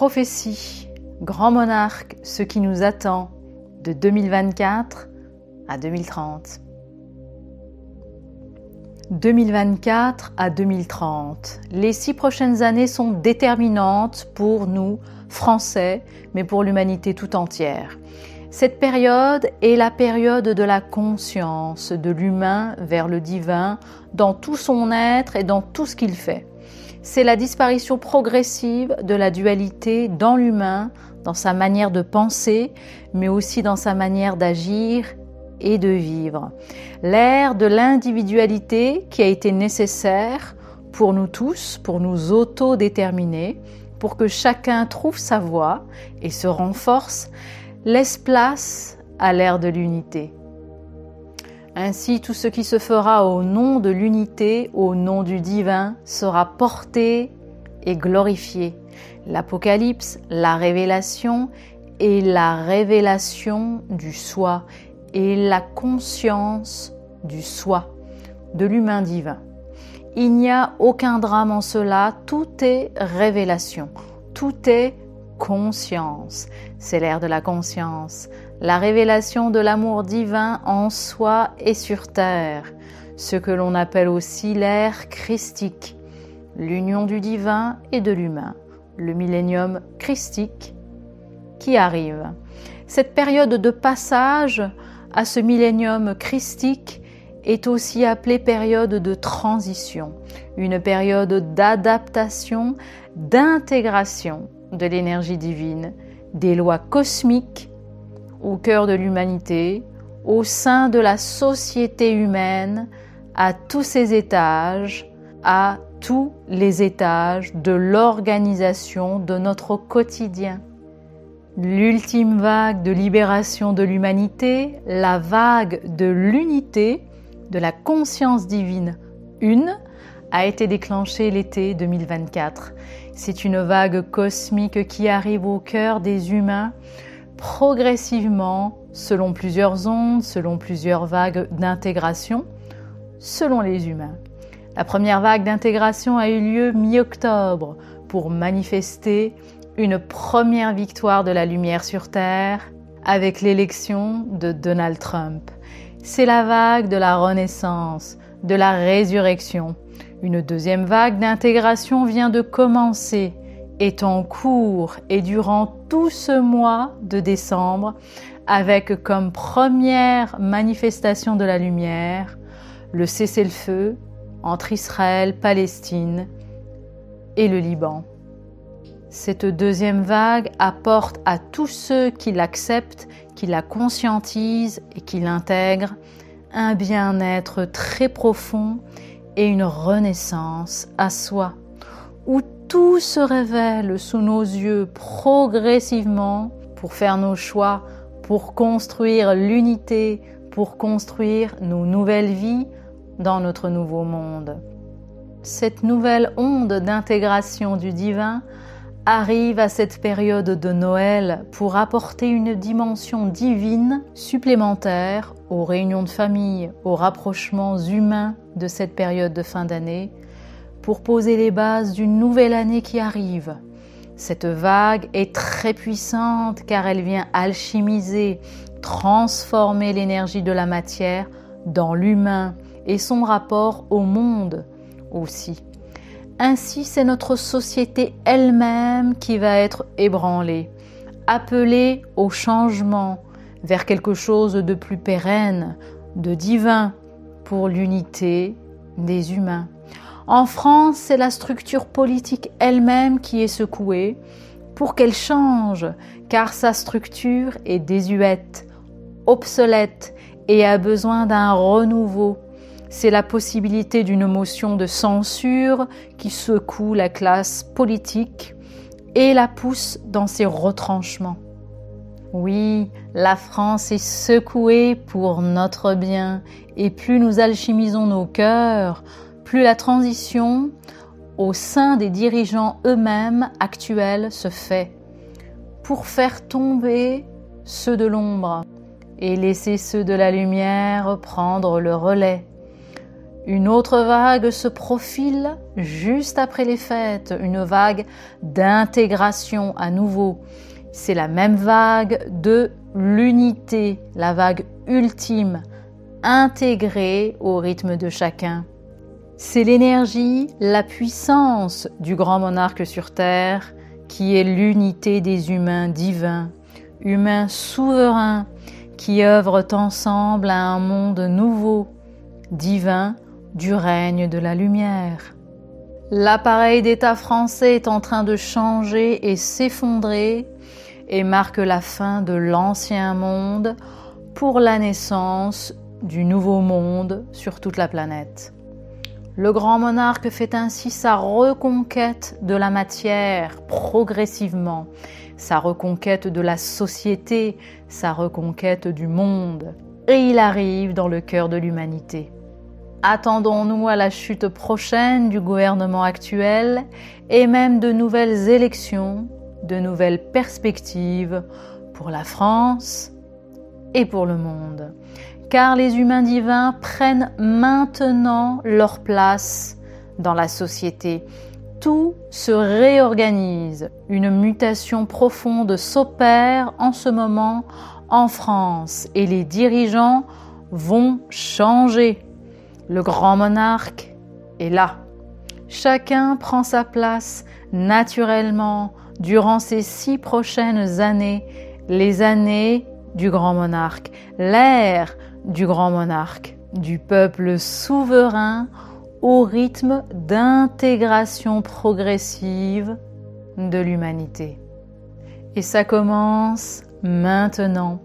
Prophétie, grand monarque, ce qui nous attend de 2024 à 2030. 2024 à 2030. Les 6 prochaines années sont déterminantes pour nous, Français, mais pour l'humanité tout entière. Cette période est la période de la conscience, de l'humain vers le divin, dans tout son être et dans tout ce qu'il fait. C'est la disparition progressive de la dualité dans l'humain, dans sa manière de penser, mais aussi dans sa manière d'agir et de vivre. L'ère de l'individualité qui a été nécessaire pour nous tous, pour nous autodéterminer, pour que chacun trouve sa voie et se renforce, laisse place à l'ère de l'unité. Ainsi, tout ce qui se fera au nom de l'unité, au nom du divin, sera porté et glorifié. L'Apocalypse, la révélation et la révélation du soi et la conscience du soi, de l'humain divin. Il n'y a aucun drame en cela, tout est révélation, tout est conscience. C'est l'ère de la conscience, la révélation de l'amour divin en soi et sur terre, ce que l'on appelle aussi l'ère christique, l'union du divin et de l'humain, le millénium christique qui arrive. Cette période de passage à ce millénium christique est aussi appelée période de transition, une période d'adaptation, d'intégration de l'énergie divine, des lois cosmiques au cœur de l'humanité, au sein de la société humaine, à tous ses étages, à tous les étages de l'organisation de notre quotidien. L'ultime vague de libération de l'humanité, la vague de l'unité, de la conscience divine une, a été déclenchée l'été 2024. C'est une vague cosmique qui arrive au cœur des humains progressivement, selon plusieurs ondes, selon plusieurs vagues d'intégration, selon les humains. La première vague d'intégration a eu lieu mi-octobre pour manifester une première victoire de la lumière sur Terre avec l'élection de Donald Trump. C'est la vague de la renaissance, de la résurrection. Une deuxième vague d'intégration vient de commencer, est en cours et durant tout ce mois de décembre, avec comme première manifestation de la lumière le cessez-le-feu entre Israël, Palestine et le Liban. Cette deuxième vague apporte à tous ceux qui l'acceptent, qui la conscientisent et qui l'intègrent, un bien-être très profond et une renaissance à soi, où tout se révèle sous nos yeux progressivement pour faire nos choix, pour construire l'unité, pour construire nos nouvelles vies dans notre nouveau monde. Cette nouvelle onde d'intégration du divin arrive à cette période de Noël pour apporter une dimension divine supplémentaire aux réunions de famille, aux rapprochements humains de cette période de fin d'année, pour poser les bases d'une nouvelle année qui arrive. Cette vague est très puissante car elle vient alchimiser, transformer l'énergie de la matière dans l'humain et son rapport au monde aussi. Ainsi, c'est notre société elle-même qui va être ébranlée, appelée au changement vers quelque chose de plus pérenne, de divin pour l'unité des humains. En France, c'est la structure politique elle-même qui est secouée pour qu'elle change, car sa structure est désuète, obsolète et a besoin d'un renouveau. C'est la possibilité d'une motion de censure qui secoue la classe politique et la pousse dans ses retranchements. Oui, la France est secouée pour notre bien et plus nous alchimisons nos cœurs, plus la transition au sein des dirigeants eux-mêmes actuels se fait pour faire tomber ceux de l'ombre et laisser ceux de la lumière prendre le relais. Une autre vague se profile juste après les fêtes, une vague d'intégration à nouveau. C'est la même vague de l'unité, la vague ultime, intégrée au rythme de chacun. C'est l'énergie, la puissance du grand monarque sur Terre qui est l'unité des humains divins, humains souverains qui œuvrent ensemble à un monde nouveau, divin, du règne de la lumière. L'appareil d'État français est en train de changer et s'effondrer et marque la fin de l'ancien monde pour la naissance du nouveau monde sur toute la planète. Le grand monarque fait ainsi sa reconquête de la matière progressivement, sa reconquête de la société, sa reconquête du monde, et il arrive dans le cœur de l'humanité. Attendons-nous à la chute prochaine du gouvernement actuel et même de nouvelles élections, de nouvelles perspectives pour la France et pour le monde. Car les humains divins prennent maintenant leur place dans la société. Tout se réorganise. Une mutation profonde s'opère en ce moment en France et les dirigeants vont changer. Le grand monarque est là. Chacun prend sa place naturellement durant ces 6 prochaines années, les années du grand monarque, l'ère du grand monarque, du peuple souverain au rythme d'intégration progressive de l'humanité. Et ça commence maintenant.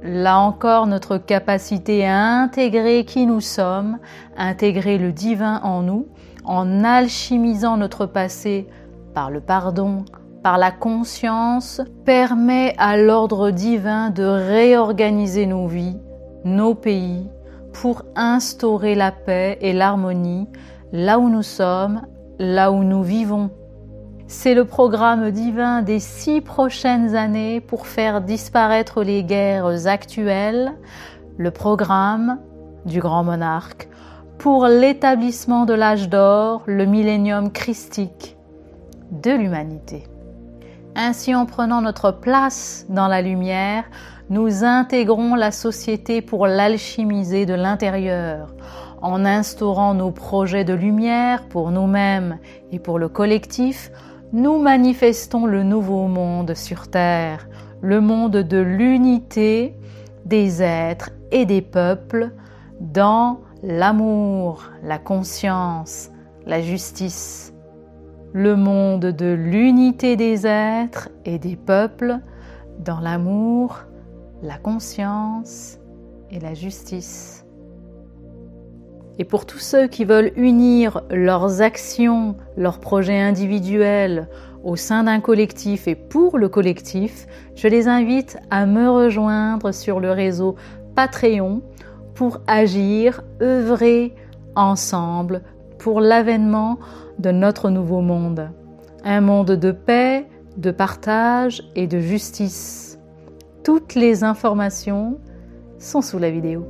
Là encore, notre capacité à intégrer qui nous sommes, intégrer le divin en nous, en alchimisant notre passé par le pardon, par la conscience, permet à l'ordre divin de réorganiser nos vies, nos pays, pour instaurer la paix et l'harmonie là où nous sommes, là où nous vivons. C'est le programme divin des 6 prochaines années pour faire disparaître les guerres actuelles, le programme du grand monarque pour l'établissement de l'âge d'or, le millénium christique de l'humanité. Ainsi, en prenant notre place dans la lumière, nous intégrons la société pour l'alchimiser de l'intérieur, en instaurant nos projets de lumière pour nous-mêmes et pour le collectif. Nous manifestons le nouveau monde sur Terre, le monde de l'unité des êtres et des peuples dans l'amour, la conscience, la justice. Le monde de l'unité des êtres et des peuples dans l'amour, la conscience et la justice. Et pour tous ceux qui veulent unir leurs actions, leurs projets individuels au sein d'un collectif et pour le collectif, je les invite à me rejoindre sur le réseau Patreon pour agir, œuvrer ensemble pour l'avènement de notre nouveau monde. Un monde de paix, de partage et de justice. Toutes les informations sont sous la vidéo.